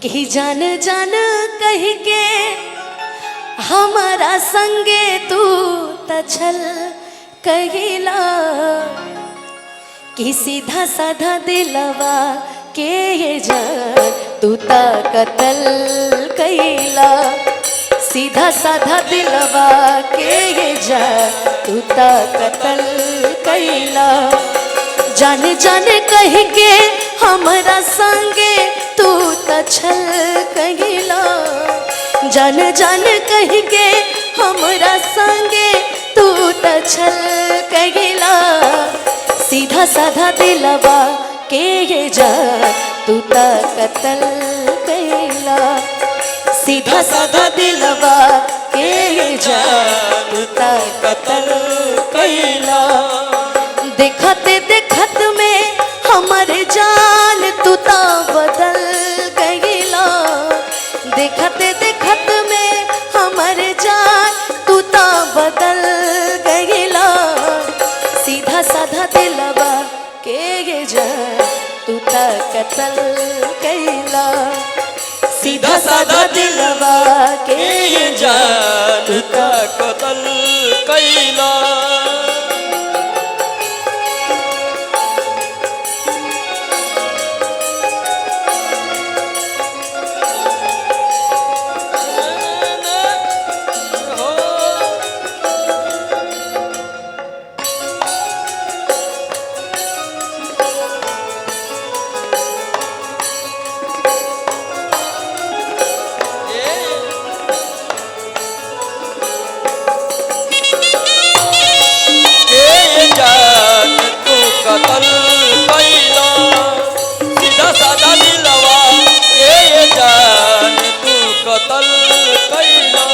कि जान जान कह के हमारा संगे तू तछल कहिला कि सीधा साधा दिलवा के ये जान तू ता कतल कहिला सीधा साधा दिलवा के ये जान तू ता कतल कहिला जान जान कह के हमारा संगे तू तछल कहिला जान जान कह के हमारा संगे तू तछल कहिला सीधा साधा दिलवा के ये जान तू ता कतल कहिला सीधा साधा दिलवा के ये जान तू ता कतल कहिला देखते देखत में हमारे जान तू ता बदल गईला देखते देखत में हमारे जान तू ता बदल गईला सीधा साधा दिलवा के ये जान तू ता कतल कईला सीधा साधा दिलवा के ये जान तू ता कतल कईला कतल कईला सीधा साधा दिलवा ये जान तू कतल कईला।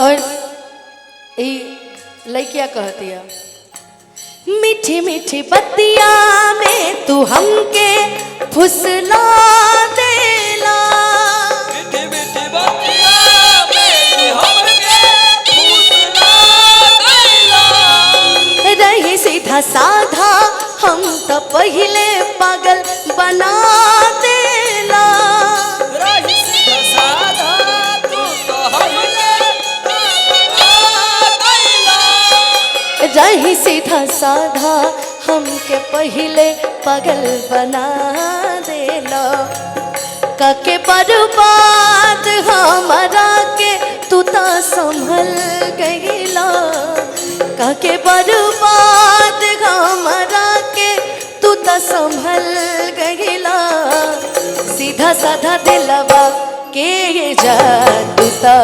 और ये लड़किया कहती है मीठी मीठी बत्तिया में तू हमके फुसला देला मीठी मीठी बत्तिया में तू हमके फुसला देला रही सीधा साधा हम तो पहले पागल बना देला रही सीधा साधा तू तो हमके बना देला रही सीधा साधा हमके पहले पागल बना देला काके बर्बाद हमारा के तू ता संभल गईला काके बर्बाद हमारा के तू ता संभल गईला सीधा साधा दिलवा के ये जान तू ता